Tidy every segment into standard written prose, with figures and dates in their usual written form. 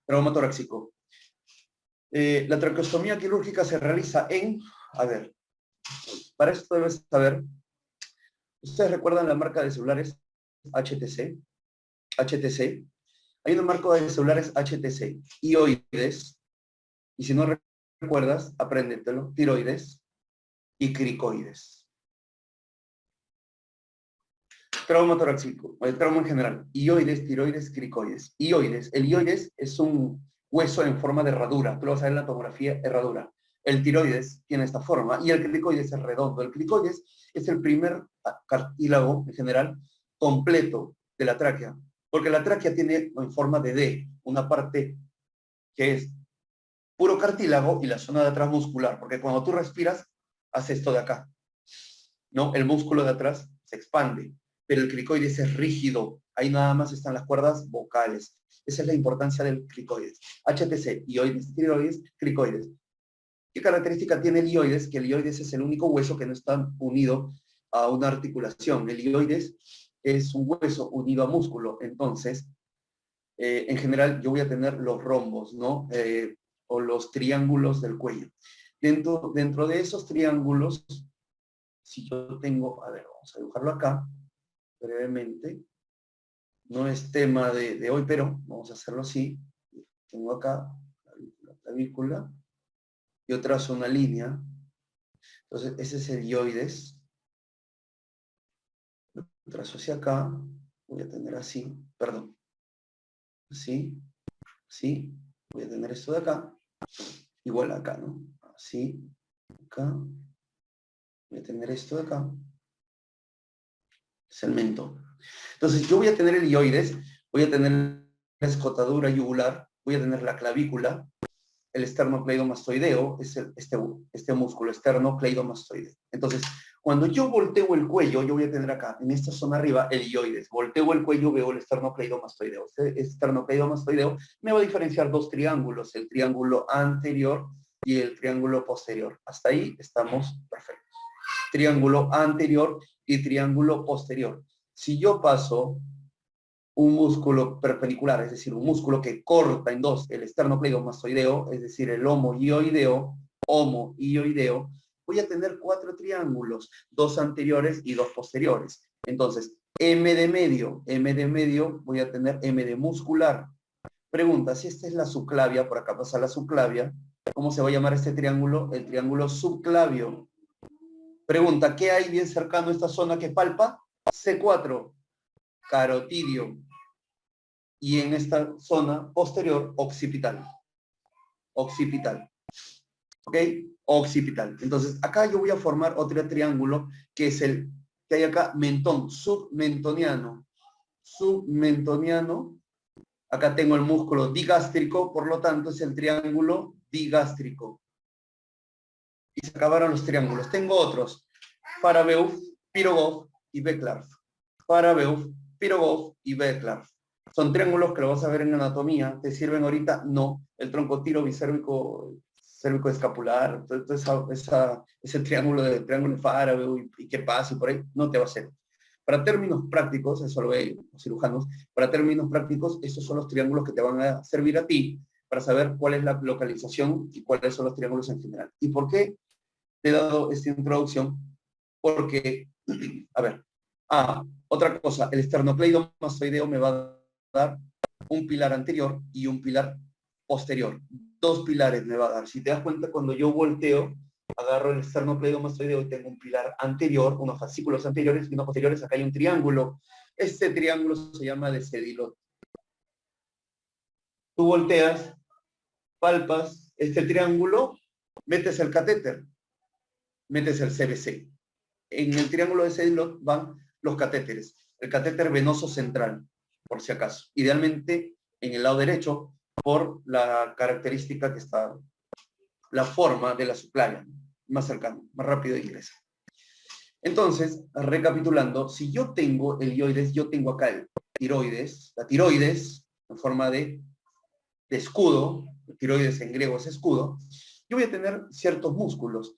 trauma torácico. La traqueostomía quirúrgica se realiza en, a ver, para esto debes saber, ¿ustedes recuerdan la marca de celulares HTC? HTC. Hay una marca de celulares HTC, hioides, y si no recuerdas, apréndetelo, tiroides y cricoides. Trauma torácico, el trauma en general, hioides, tiroides, cricoides. Hioides, el hioides es un hueso en forma de herradura, tú lo vas a ver en la tomografía, herradura. El tiroides tiene esta forma y el cricoides es redondo. El cricoides es el primer cartílago en general completo de la tráquea, porque la tráquea tiene en forma de D, una parte que es puro cartílago y la zona de atrás muscular, porque cuando tú respiras, hace esto de acá, ¿no? El músculo de atrás se expande, pero el cricoides es rígido, ahí nada más están las cuerdas vocales. Esa es la importancia del cricoides. HTC, hioides, tiroides, cricoides. ¿Qué característica tiene el hioides? Que el hioides es el único hueso que no está unido a una articulación. El hioides es un hueso unido a músculo. Entonces, en general, yo voy a tener los rombos, ¿no? O los triángulos del cuello. Dentro de esos triángulos, si yo tengo, a ver, vamos a dibujarlo acá, brevemente. No es tema de hoy, pero vamos a hacerlo así. Tengo acá la clavícula. Yo trazo una línea. Entonces, ese es el hioides. Lo trazo hacia acá. Voy a tener así, perdón. Así, así. Voy a tener esto de acá. Igual acá, ¿no? Así, acá. Voy a tener esto de acá. Es el mentón. Entonces, yo voy a tener el hioides, voy a tener la escotadura yugular, voy a tener la clavícula, el esternocleidomastoideo, es este músculo esternocleidomastoideo. Entonces, cuando yo volteo el cuello, yo voy a tener acá, en esta zona arriba, el hioides. Volteo el cuello, veo el esternocleidomastoideo. Este esternocleidomastoideo me va a diferenciar dos triángulos, el triángulo anterior y el triángulo posterior. Hasta ahí estamos perfectos. Triángulo anterior y triángulo posterior. Si yo paso un músculo perpendicular, es decir, un músculo que corta en dos el esternocleidomastoideo, es decir, el homohioideo, voy a tener 4 triángulos, 2 anteriores y 2 posteriores. Entonces, M de medio, voy a tener M de muscular. Pregunta, si esta es la subclavia, por acá pasa la subclavia, ¿cómo se va a llamar este triángulo? El triángulo subclavio. Pregunta, ¿qué hay bien cercano a esta zona que palpa? C4, carotidio. Y en esta zona posterior, occipital. Occipital. ¿Ok? Occipital. Entonces, acá yo voy a formar otro triángulo, que es el que hay acá, mentón, submentoniano. Submentoniano. Acá tengo el músculo digástrico, por lo tanto es el triángulo digástrico. Y se acabaron los triángulos. Tengo otros. Farabeuf, Pirogov y Becklarf. Farabeuf, Pirogov y Becklarf. Son triángulos que lo vas a ver en anatomía. ¿Te sirven ahorita? No. El troncotiro bicérvico, cérvico escapular, ese triángulo de Farabeuf y qué pasa y por ahí, no te va a servir. Para términos prácticos, eso lo ven los cirujanos, para términos prácticos, estos son los triángulos que te van a servir a ti para saber cuál es la localización y cuáles son los triángulos en general. ¿Y por qué te he dado esta introducción? Porque, a ver, otra cosa, el esternocleidomastoideo me va a dar un pilar anterior y un pilar posterior. 2 pilares me va a dar. Si te das cuenta, cuando yo volteo, agarro el esternocleidomastoideo y tengo un pilar anterior, unos fascículos anteriores y unos posteriores, acá hay un triángulo. Este triángulo se llama de Sedilot. Tú volteas, palpas este triángulo, metes el catéter, metes el CBC. En el triángulo de Sedilot van los catéteres. El catéter venoso central, por si acaso. Idealmente en el lado derecho, por la característica que está, la forma de la subclavia, más cercano, más rápido ingresa. Entonces, recapitulando, si yo tengo el hioides, yo tengo acá el tiroides, la tiroides, en forma de escudo, el tiroides en griego es escudo, yo voy a tener ciertos músculos.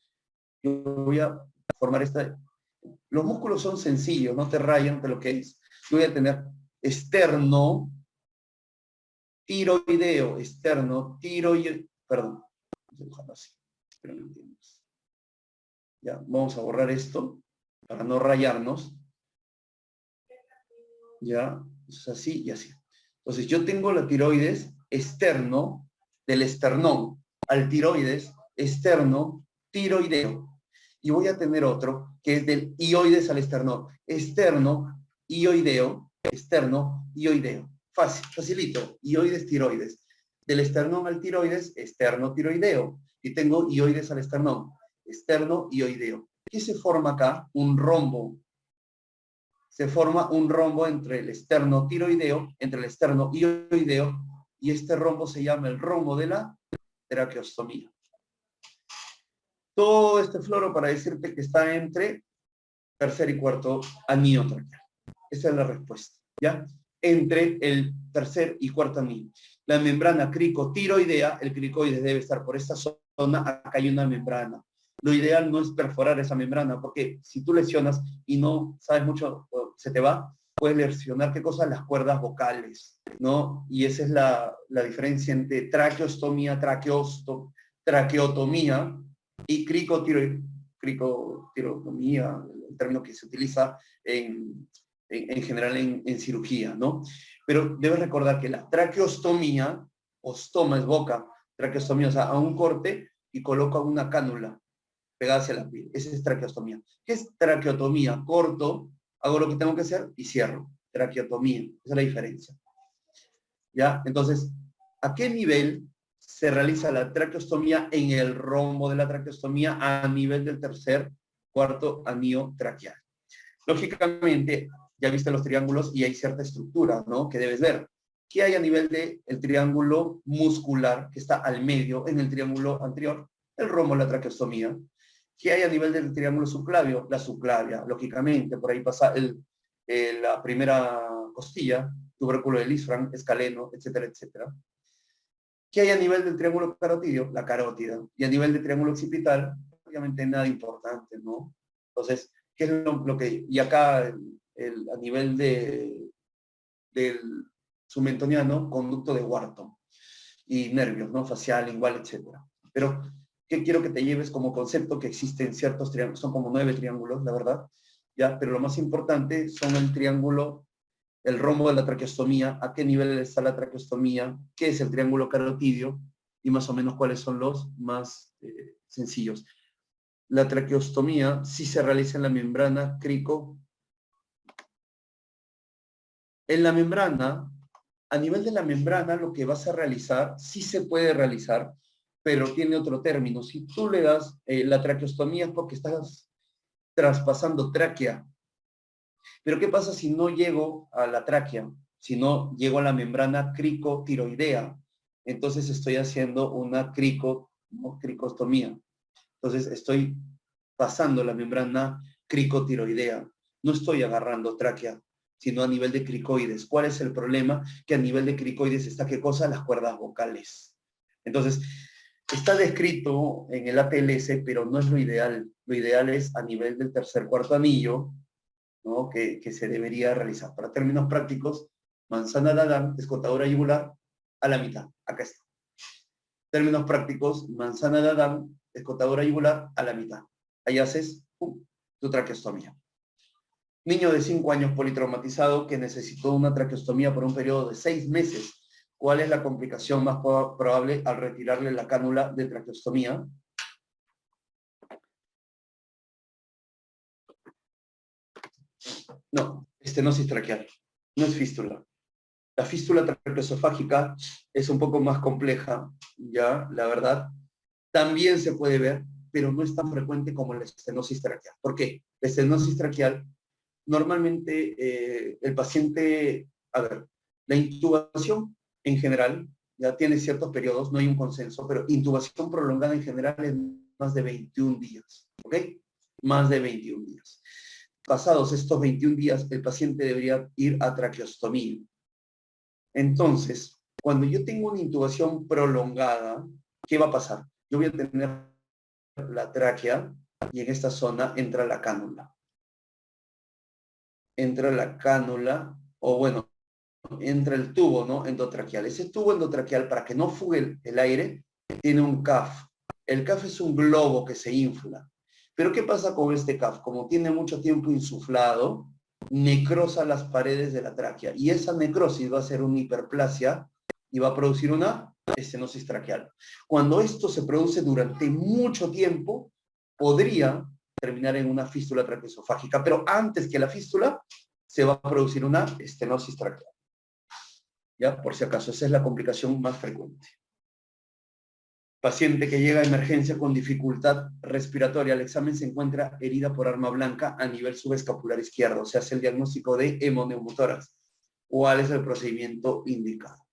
Yo voy a formar esta. Los músculos son sencillos, no te rayan de lo que es. Yo voy a tener externo, tiroideo externo, perdón, vamos a dibujarlo así, espero que lo entiendas. Ya, vamos a borrar esto para no rayarnos. Ya, es así y así. Entonces yo tengo la tiroides externo del esternón al tiroides externo tiroideo. Y voy a tener otro que es del ioides al esternón. Externo, ioideo, externo, ioideo. Fácil, facilito. Ioides, tiroides. Del esternón al tiroides, externo, tiroideo. Y tengo ioides al esternón, externo, ioideo. ¿Qué se forma acá? Un rombo. Se forma un rombo entre el externo tiroideo, entre el externo ioideo, y este rombo se llama el rombo de la traqueostomía. Todo este floro para decirte que está entre tercer y cuarto anillo traqueal. Esa es la respuesta, ¿ya? Entre el tercer y cuarto anillo. La membrana cricotiroidea, el cricoides debe estar por esta zona, acá hay una membrana. Lo ideal no es perforar esa membrana, porque si tú lesionas y no sabes mucho, se te va, puedes lesionar, ¿qué cosa? Las cuerdas vocales, ¿no? Y esa es la diferencia entre traqueostomía, traqueotomía y cricotirotomía, el término que se utiliza en general en cirugía, ¿no? Pero debes recordar que la traqueostomía, ostoma es boca, traqueostomía, o sea, a un corte y coloca una cánula pegada hacia la piel. Esa es traqueostomía. ¿Qué es traqueotomía? Corto, hago lo que tengo que hacer y cierro. Traqueotomía, esa es la diferencia. ¿Ya? Entonces, ¿a qué nivel se realiza la traqueostomía en el rombo de la traqueostomía? A nivel del tercer, cuarto anillo traqueal. Lógicamente, ya viste los triángulos y hay cierta estructura, ¿no? Que debes ver. ¿Qué hay a nivel del triángulo muscular que está al medio en el triángulo anterior? El rombo, la traqueostomía. ¿Qué hay a nivel del triángulo subclavio? La subclavia, lógicamente. Por ahí pasa la primera costilla, tubérculo de Lisfranc, escaleno, etcétera, etcétera. ¿Qué hay a nivel del triángulo carotidio? La carótida. Y a nivel del triángulo occipital, obviamente nada importante, ¿no? Entonces, ¿qué es lo que...? Y acá, a nivel del sumentoniano, conducto de Wharton. Y nervios, ¿no? Facial, lingual, etcétera. Pero, ¿qué quiero que te lleves como concepto? Que existen ciertos triángulos, son como 9 triángulos, la verdad, ¿ya? Pero lo más importante son el triángulo, el rombo de la traqueostomía, a qué nivel está la traqueostomía, qué es el triángulo carotidio y más o menos cuáles son los más sencillos. La traqueostomía sí se realiza en la membrana crico. En la membrana, a nivel de la membrana, lo que vas a realizar sí se puede realizar, pero tiene otro término. Si tú le das la traqueostomía es porque estás traspasando tráquea. Pero ¿qué pasa si no llego a la tráquea? Si no llego a la membrana cricotiroidea. Entonces estoy haciendo una cricostomía. Entonces estoy pasando la membrana cricotiroidea. No estoy agarrando tráquea, sino a nivel de cricoides. ¿Cuál es el problema? Que a nivel de cricoides está, ¿qué cosa? Las cuerdas vocales. Entonces, está descrito en el ATLS, pero no es lo ideal. Lo ideal es a nivel del tercer, cuarto anillo, ¿no? Que se debería realizar. Para términos prácticos, manzana de Adán, escotadura yugular, a la mitad. Acá está. Términos prácticos, manzana de Adán, escotadura yugular, a la mitad. Ahí haces tu traqueostomía. Niño de 5 años politraumatizado que necesitó una traqueostomía por un periodo de 6 meses. ¿Cuál es la complicación más probable al retirarle la cánula de traqueostomía? No, estenosis traqueal. No es fístula. La fístula traqueoesofágica es un poco más compleja, ya, la verdad. También se puede ver, pero no es tan frecuente como la estenosis traqueal. ¿Por qué? La estenosis traqueal, normalmente el paciente, a ver, la intubación en general, ya tiene ciertos periodos, no hay un consenso, pero intubación prolongada en general es más de 21 días, ¿ok? Más de 21 días. Pasados estos 21 días, el paciente debería ir a traqueostomía. Entonces, cuando yo tengo una intubación prolongada, ¿qué va a pasar? Yo voy a tener la tráquea y en esta zona entra la cánula. Entra la cánula, o bueno, entra el tubo, ¿no? Endotraqueal. Ese tubo endotraqueal, para que no fugue el aire, tiene un CAF. El CAF es un globo que se infla. Pero ¿qué pasa con este CAF? Como tiene mucho tiempo insuflado, necrosa las paredes de la tráquea. Y esa necrosis va a ser una hiperplasia y va a producir una estenosis traqueal. Cuando esto se produce durante mucho tiempo, podría terminar en una fístula traqueosofágica, pero antes que la fístula, se va a producir una estenosis traqueal. ¿Ya? Por si acaso, esa es la complicación más frecuente. Paciente que llega a emergencia con dificultad respiratoria. Al examen se encuentra herida por arma blanca a nivel subescapular izquierdo. Se hace el diagnóstico de hemoneumotórax. ¿Cuál es el procedimiento indicado?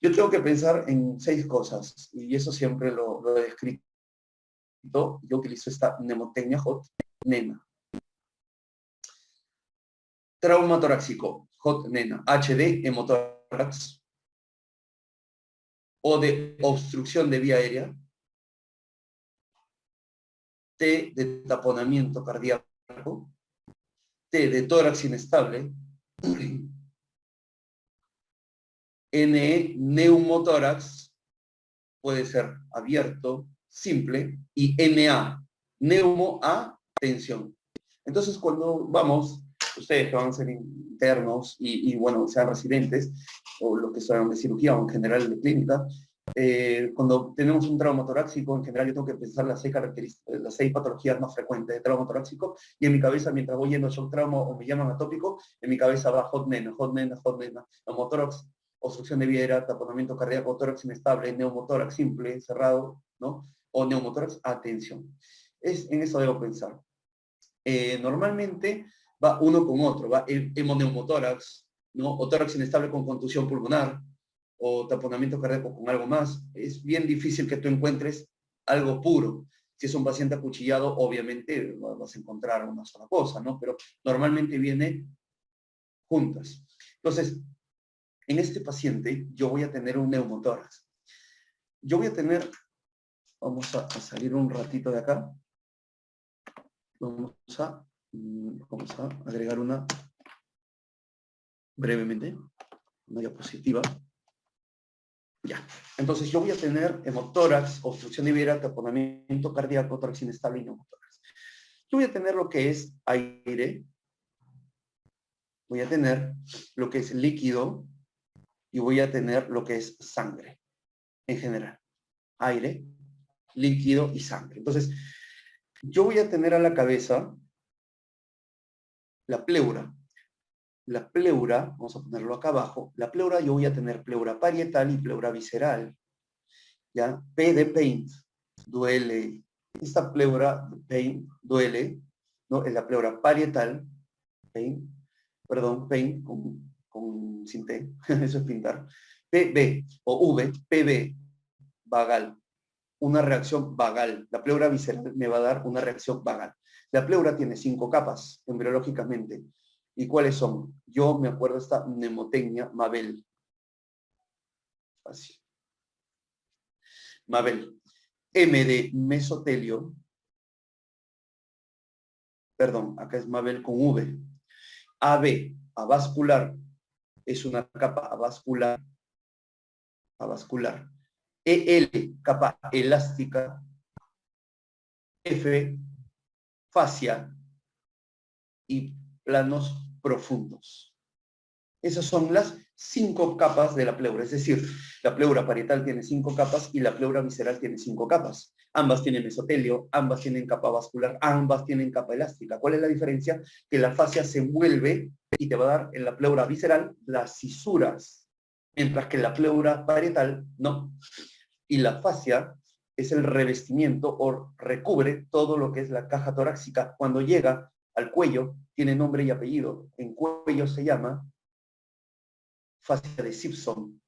Yo tengo que pensar en 6 cosas, y eso siempre lo he descrito. Yo utilizo esta mnemotecnia HOT, NENA. Trauma torácico, HOT, NENA. HD, hemotórax. O de obstrucción de vía aérea. T de taponamiento cardíaco. T de tórax inestable. NE, neumotórax, puede ser abierto, simple, y NA, neumo a tensión. Entonces, cuando vamos, ustedes que van a ser internos y bueno, sean residentes, o lo que sean de cirugía o en general de clínica, cuando tenemos un trauma torácico, en general yo tengo que pensar las 6 características, las 6 patologías más frecuentes de trauma torácico, y en mi cabeza, mientras voy yendo a shock trauma o me llaman atópico, en mi cabeza va hot nena, neumotórax, obstrucción de vía aérea, taponamiento cardíaco, tórax inestable, neumotórax simple, cerrado, ¿no? O neumotórax a tensión. En eso debo pensar. Normalmente va uno con otro, va el hemoneumotórax, ¿no? O tórax inestable con contusión pulmonar, o taponamiento cardíaco con algo más. Es bien difícil que tú encuentres algo puro. Si es un paciente acuchillado, obviamente vas a encontrar una sola cosa, ¿no? Pero normalmente viene juntas. Entonces, en este paciente yo voy a tener un neumotórax. Yo voy a tener, vamos a salir un ratito de acá. Vamos a agregar una brevemente, una diapositiva. Ya. Entonces yo voy a tener hemotórax, obstrucción de vía aérea, taponamiento cardíaco, tórax inestable y neumotórax. Yo voy a tener lo que es aire, voy a tener lo que es líquido y voy a tener lo que es sangre en general. Aire, líquido y sangre. Entonces, yo voy a tener a la cabeza la pleura. La pleura, vamos a ponerlo acá abajo, la pleura yo voy a tener pleura parietal y pleura visceral. ¿Ya? P de pain, duele. Esta pleura de pain, duele, ¿no? Es la pleura parietal, pain, sin T, eso es pintar. PB o V, PB, vagal, una reacción vagal. La pleura visceral me va a dar una reacción vagal. La pleura tiene 5 capas, embriológicamente. ¿Y cuáles son? Yo me acuerdo esta mnemotecnia Mabel. Fácil. Mabel. M de mesotelio. Perdón, acá es Mabel con V. AB, avascular. Es una capa avascular. Avascular. EL, capa elástica. F, fascia. Y planos profundos. Esas son las 5 capas de la pleura. Es decir, la pleura parietal tiene 5 capas y la pleura visceral tiene 5 capas. Ambas tienen mesotelio, ambas tienen capa vascular, ambas tienen capa elástica. ¿Cuál es la diferencia? Que la fascia se mueve y te va a dar en la pleura visceral las cisuras, mientras que la pleura parietal no. Y la fascia es el revestimiento o recubre todo lo que es la caja torácica. Cuando llega al cuello, tiene nombre y apellido. En cuello se llama fascia de Simpson.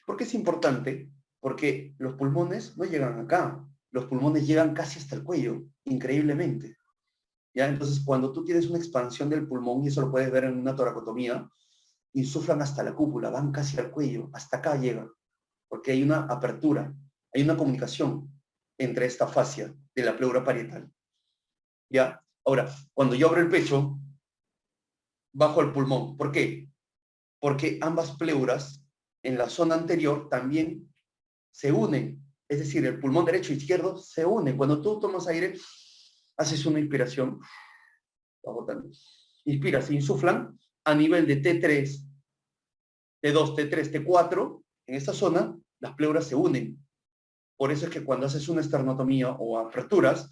¿Por qué es importante? Porque los pulmones no llegan acá. Los pulmones llegan casi hasta el cuello, increíblemente. ¿Ya? Entonces, cuando tú tienes una expansión del pulmón, y eso lo puedes ver en una toracotomía, insuflan hasta la cúpula, van casi al cuello, hasta acá llegan. Porque hay una apertura, hay una comunicación entre esta fascia de la pleura parietal. ¿Ya? Ahora, cuando yo abro el pecho, bajo el pulmón. ¿Por qué? Porque ambas pleuras en la zona anterior también se unen. Es decir, el pulmón derecho e izquierdo se unen. Cuando tú tomas aire, haces una inspiración, va botando. Inspiras, insuflan a nivel de T3, T2, T3, T4. En esta zona, las pleuras se unen. Por eso es que cuando haces una esternotomía o aperturas,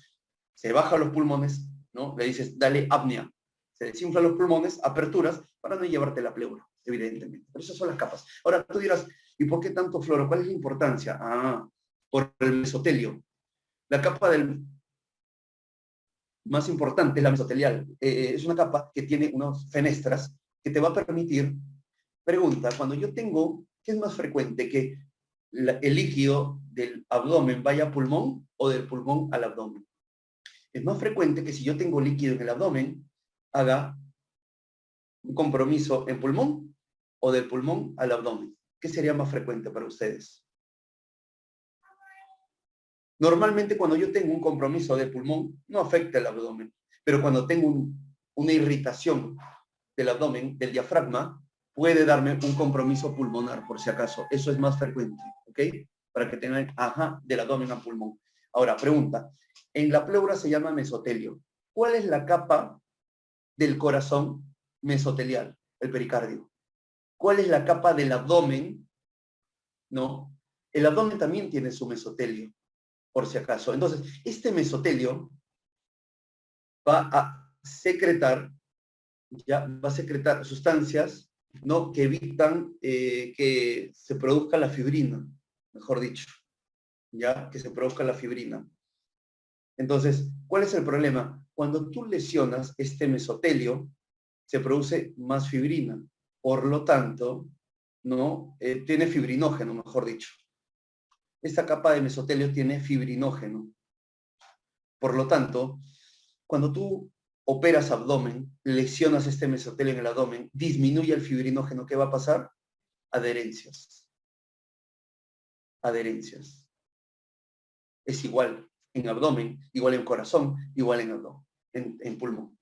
se bajan los pulmones, ¿no? Le dices, dale apnea. Se desinflan los pulmones, aperturas, para no llevarte la pleura, evidentemente. Pero esas son las capas. Ahora, tú dirás, ¿y por qué tanto floro? ¿Cuál es la importancia? Ah, por el mesotelio. La capa del más importante es la mesotelial. Es una capa que tiene unas fenestras que te va a permitir, pregunta, cuando yo tengo, ¿qué es más frecuente? ¿Que el líquido del abdomen vaya a pulmón o del pulmón al abdomen? Es más frecuente que si yo tengo líquido en el abdomen, haga un compromiso en pulmón o del pulmón al abdomen. ¿Qué sería más frecuente para ustedes? Normalmente cuando yo tengo un compromiso de pulmón, no afecta el abdomen, pero cuando tengo una irritación del abdomen, del diafragma, puede darme un compromiso pulmonar, por si acaso. Eso es más frecuente, ¿ok? Para que tengan, ajá, del abdomen a pulmón. Ahora, pregunta. En la pleura se llama mesotelio. ¿Cuál es la capa del corazón mesotelial? El pericardio. ¿Cuál es la capa del abdomen? ¿No? El abdomen también tiene su mesotelio, por si acaso. Entonces, este mesotelio va a secretar, ya va a secretar sustancias, ¿no? Que evitan que se produzca la fibrina, mejor dicho, ya que se produzca la fibrina. Entonces, ¿cuál es el problema? Cuando tú lesionas este mesotelio, se produce más fibrina. Por lo tanto, ¿no? Tiene fibrinógeno, mejor dicho. Esta capa de mesotelio tiene fibrinógeno. Por lo tanto, cuando tú operas abdomen, lesionas este mesotelio en el abdomen, disminuye el fibrinógeno, ¿qué va a pasar? Adherencias. Adherencias. Es igual en abdomen, igual en corazón, igual en abdomen, en pulmón.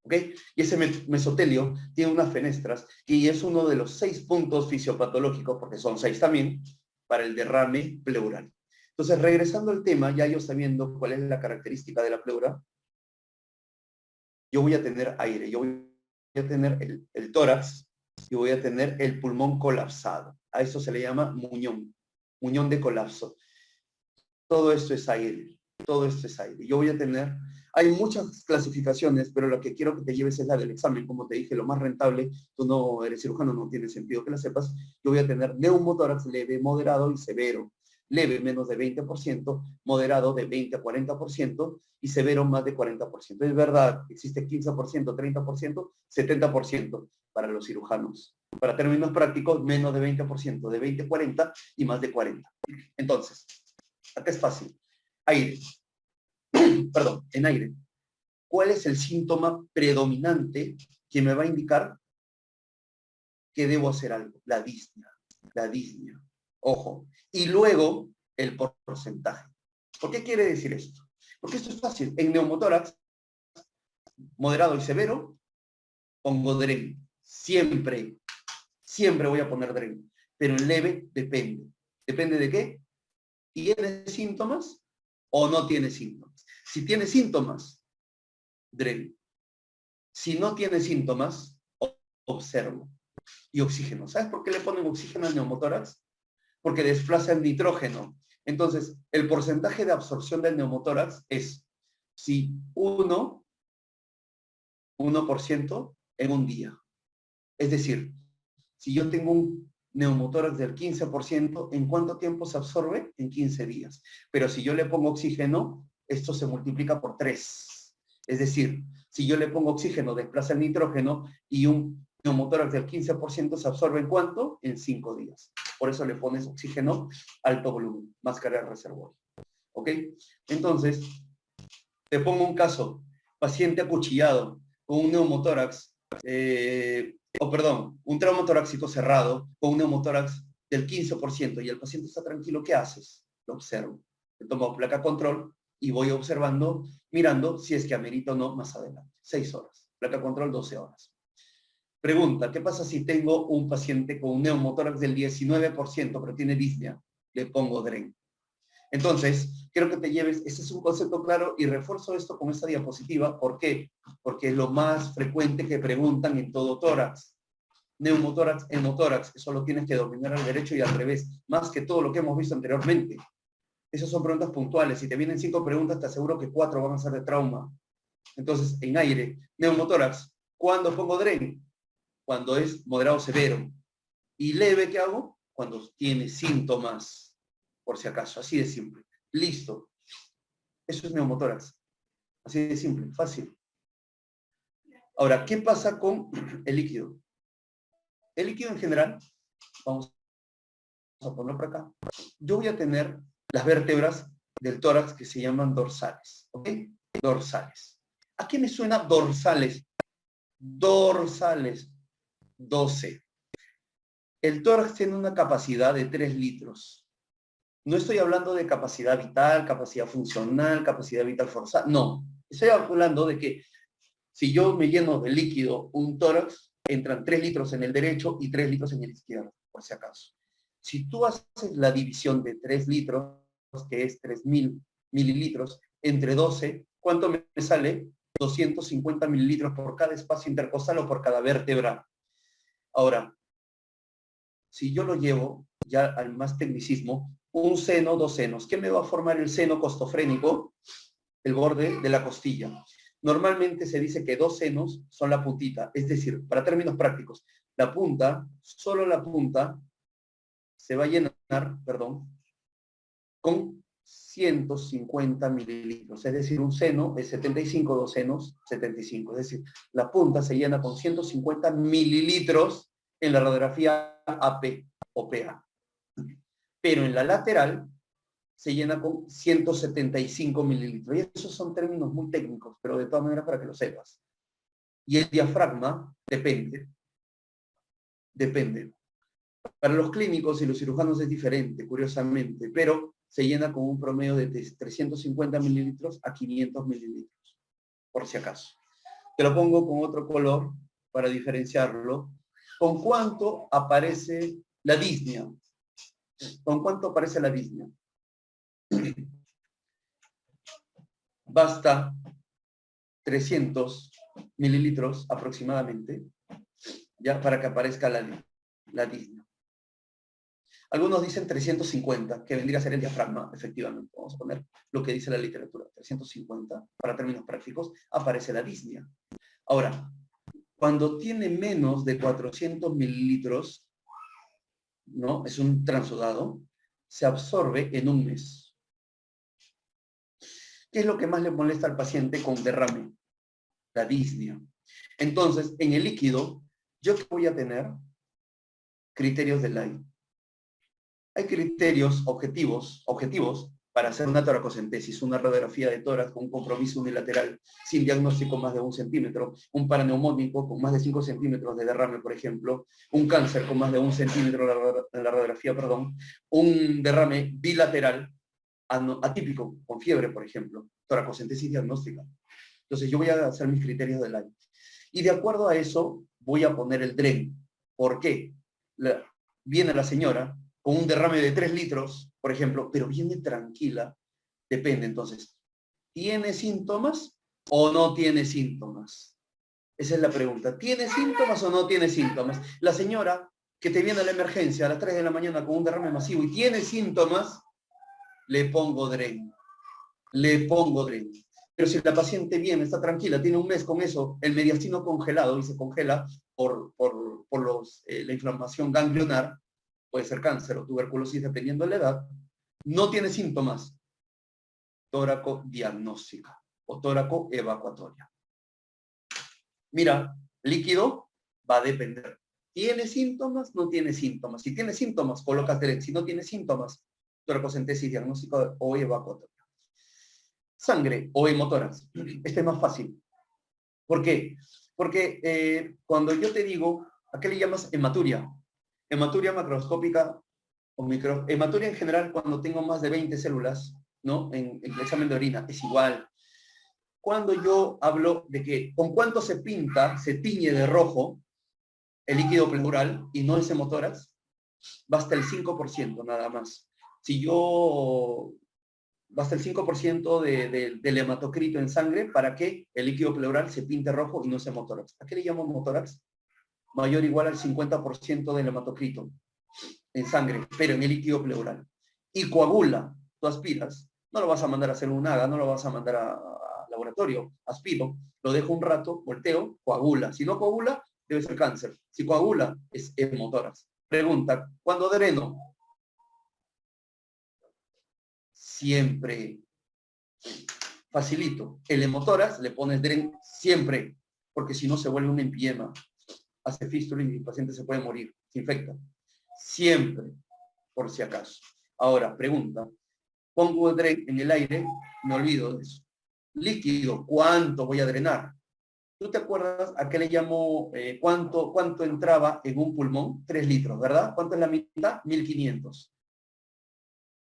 ¿Ok? Y ese mesotelio tiene unas fenestras y es uno de los 6 puntos fisiopatológicos, porque son 6 también, para el derrame pleural. Entonces, regresando al tema, ya yo sabiendo cuál es la característica de la pleura, yo voy a tener aire, yo voy a tener el tórax y voy a tener el pulmón colapsado. A eso se le llama muñón, muñón de colapso. Todo esto es aire, todo esto es aire. Yo voy a tener, hay muchas clasificaciones, pero lo que quiero que te lleves es la del examen. Como te dije, lo más rentable, tú no eres cirujano, no tiene sentido que la sepas. Yo voy a tener neumotórax leve, moderado y severo. Leve menos de 20%, moderado de 20 a 40% y severo más de 40%. Es verdad, existe 15%, 30%, 70% para los cirujanos. Para términos prácticos, menos de 20%, de 20 a 40 y más de 40. Entonces, acá es fácil. Aire. Perdón, en aire. ¿Cuál es el síntoma predominante que me va a indicar que debo hacer algo? La disnea. La disnea. Ojo. Y luego el porcentaje. ¿Por qué quiere decir esto? Porque esto es fácil. En neumotórax, moderado y severo, pongo DREN. Siempre. Siempre voy a poner DREN. Pero en leve depende. ¿Depende de qué? ¿Tiene síntomas o no tiene síntomas? Si tiene síntomas, DREN. Si no tiene síntomas, observo. Y oxígeno. ¿Sabes por qué le ponen oxígeno al neumotórax? Porque desplaza el nitrógeno. Entonces, el porcentaje de absorción del neumotórax es si 1% en un día. Es decir, si yo tengo un neumotórax del 15%, ¿en cuánto tiempo se absorbe? En 15 días. Pero si yo le pongo oxígeno, esto se multiplica por 3. Es decir, si yo le pongo oxígeno, desplaza el nitrógeno y un neumotórax del 15% se absorbe ¿en cuánto? En 5 días. Por eso le pones oxígeno alto volumen, máscara de reservorio. ¿Ok? Entonces, te pongo un caso. Paciente acuchillado con un neumotórax, un trauma torácico cerrado con un neumotórax del 15% y el paciente está tranquilo, ¿qué haces? Lo observo. Le tomo placa control y voy observando, mirando si es que amerita o no más adelante. 6 horas. Placa control, 12 horas. Pregunta, ¿qué pasa si tengo un paciente con un neumotórax del 19%, pero tiene disnea? Le pongo DREN. Entonces, quiero que te lleves, ese es un concepto claro y refuerzo esto con esta diapositiva. ¿Por qué? Porque es lo más frecuente que preguntan en todo tórax. Neumotórax, hemotórax, eso lo tienes que dominar al derecho y al revés, más que todo lo que hemos visto anteriormente. Esas son preguntas puntuales. Si te vienen 5 preguntas, te aseguro que 4 van a ser de trauma. Entonces, en aire, neumotórax, ¿cuándo pongo DREN? Cuando es moderado severo. ¿Y leve qué hago? Cuando tiene síntomas, por si acaso. Así de simple. Listo. Eso es neumotórax. Así de simple, fácil. Ahora, ¿qué pasa con el líquido? El líquido en general, vamos a ponerlo por acá. Yo voy a tener las vértebras del tórax que se llaman dorsales. ¿Ok? Dorsales. ¿A qué me suena dorsales? Dorsales. 12. El tórax tiene una capacidad de 3 litros. No estoy hablando de capacidad vital, capacidad funcional, capacidad vital forzada. No. Estoy hablando de que si yo me lleno de líquido un tórax, entran 3 litros en el derecho y 3 litros en el izquierdo, por si acaso. Si tú haces la división de 3 litros, que es 3.000 mililitros, entre 12, ¿cuánto me sale? 250 mililitros por cada espacio intercostal o por cada vértebra. Ahora, si yo lo llevo ya al más tecnicismo, un seno, 2 senos. ¿Qué me va a formar el seno costofrénico? El borde de la costilla. Normalmente se dice que 2 senos son la puntita, es decir, para términos prácticos, la punta, solo la punta, se va a llenar, con 150 mililitros. Es decir, un seno es 75, 2 senos, 75. Es decir, la punta se llena con 150 mililitros en la radiografía AP o PA. Pero en la lateral se llena con 175 mililitros. Y esos son términos muy técnicos, pero de todas maneras para que lo sepas. Y el diafragma depende. Para los clínicos y los cirujanos es diferente, curiosamente, pero se llena con un promedio de 350 mililitros a 500 mililitros, por si acaso. Te lo pongo con otro color para diferenciarlo. ¿Con cuánto aparece la disnea? ¿Con cuánto aparece la disnea? Basta 300 mililitros aproximadamente, ya para que aparezca la disnea. Algunos dicen 350, que vendría a ser el diafragma, efectivamente. Vamos a poner lo que dice la literatura. 350, para términos prácticos, aparece la disnea. Ahora, cuando tiene menos de 400 mililitros, ¿no? Es un transudado, se absorbe en un mes. ¿Qué es lo que más le molesta al paciente con derrame? La disnea. Entonces, en el líquido, ¿yo qué voy a tener? Criterios de Lai. Hay criterios objetivos para hacer una toracocentesis, una radiografía de tórax con un compromiso unilateral sin diagnóstico más de 1 centímetro, un paraneumónico con más de 5 centímetros de derrame, por ejemplo, un cáncer con más de 1 centímetro en la radiografía, un derrame bilateral atípico, con fiebre, por ejemplo, toracocentesis diagnóstica. Entonces yo voy a hacer mis criterios del año. Y de acuerdo a eso, voy a poner el DREN. ¿Por qué? Viene la señora con un derrame de 3 litros, por ejemplo, pero viene tranquila. Depende, entonces. ¿Tiene síntomas o no tiene síntomas? Esa es la pregunta. ¿Tiene síntomas o no tiene síntomas? La señora que te viene a la emergencia a las 3 de la mañana con un derrame masivo y tiene síntomas, le pongo DREN. Pero si la paciente viene, está tranquila, tiene un mes con eso, el mediastino congelado y se congela por la inflamación ganglionar, puede ser cáncer o tuberculosis dependiendo de la edad, no tiene síntomas, tóraco-diagnóstica o tóraco-evacuatoria. Mira, líquido va a depender. ¿Tiene síntomas? No tiene síntomas. Si tiene síntomas, colocas DREN. Si no tiene síntomas, toracocentesis diagnóstica o evacuatoria. Sangre o hemotórax. Este es más fácil. ¿Por qué? Porque cuando yo te digo, ¿a qué le llamas hematuria? Hematuria macroscópica o hematuria en general cuando tengo más de 20 células, ¿no? En el examen de orina es igual. Cuando yo hablo de que con cuánto se pinta, se tiñe de rojo, el líquido pleural y no ese hemotórax, basta el 5% nada más. Si yo, basta el 5% del hematocrito en sangre para que el líquido pleural se pinte rojo y no sea hemotórax. ¿A qué le llamo hemotórax? Mayor o igual al 50% del hematocrito en sangre, pero en el líquido pleural. Y coagula, tú aspiras, no lo vas a mandar a hacer un AGA, no lo vas a mandar a laboratorio, aspiro, lo dejo un rato, volteo, coagula. Si no coagula, debe ser cáncer. Si coagula, es hemotórax. Pregunta, ¿cuándo dreno? Siempre. Facilito. El hemotórax le pones dren siempre, porque si no se vuelve un empiema, hace fístula y el paciente se puede morir, se infecta. Siempre, por si acaso. Ahora, pregunta, pongo dren en el aire, me olvido de eso. Líquido, ¿cuánto voy a drenar? ¿Tú te acuerdas a qué le llamo, cuánto entraba en un pulmón? 3 litros, ¿verdad? ¿Cuánto es la mitad? 1500.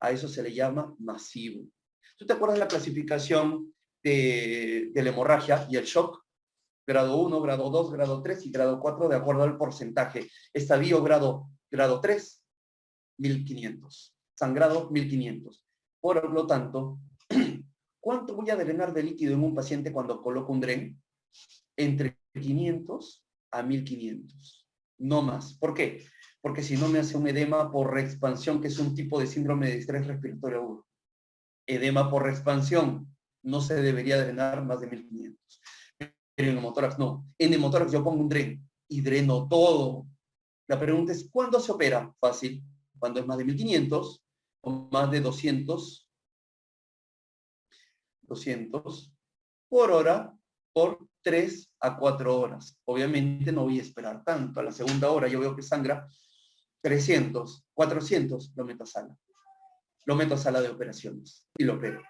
A eso se le llama masivo. ¿Tú te acuerdas de la clasificación de la hemorragia y el shock? Grado 1, grado 2, grado 3 y grado 4 de acuerdo al porcentaje. Estadio grado 3, 1500. Sangrado, 1500. Por lo tanto, ¿cuánto voy a drenar de líquido en un paciente cuando coloco un dren? Entre 500 a 1500. No más. ¿Por qué? Porque si no me hace un edema por reexpansión, que es un tipo de síndrome de estrés respiratorio agudo. Edema por reexpansión. No se debería drenar más de 1500. Pero en hemotórax no. En hemotórax yo pongo un dren y dreno todo. La pregunta es, ¿cuándo se opera? Fácil. Cuando es más de 1500 o más de 200 por hora por 3 a 4 horas. Obviamente no voy a esperar tanto. A la segunda hora yo veo que sangra 300, 400, lo meto a sala. Lo meto a sala de operaciones y lo opero.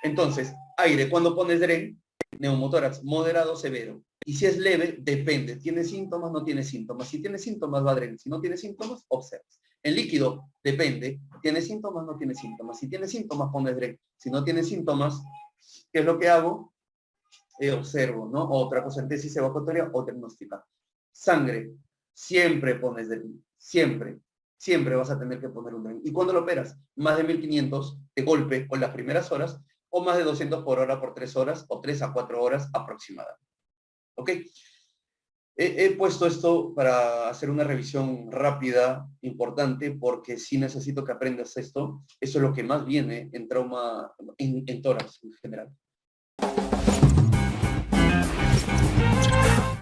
Entonces, aire, cuando pones dren, neumotórax moderado, severo. Y si es leve, depende. ¿Tiene síntomas? No tiene síntomas. Si tiene síntomas, va a dren. Si no tiene síntomas, observas. En líquido, depende. ¿Tiene síntomas? No tiene síntomas. Si tiene síntomas, pones dren. Si no tiene síntomas, ¿qué es lo que hago? Observo, ¿no? Otra cosa en tesis evacuatoria o diagnóstica. Sangre, siempre pones dren. Siempre. Siempre vas a tener que poner un dren. ¿Y cuándo lo operas? Más de 1500 de golpe con las primeras horas o más de 200 por hora por 3 horas o 3 a 4 horas aproximadamente. ¿Ok? He puesto esto para hacer una revisión rápida, importante, porque sí necesito que aprendas esto. Eso es lo que más viene en trauma, en tórax en general.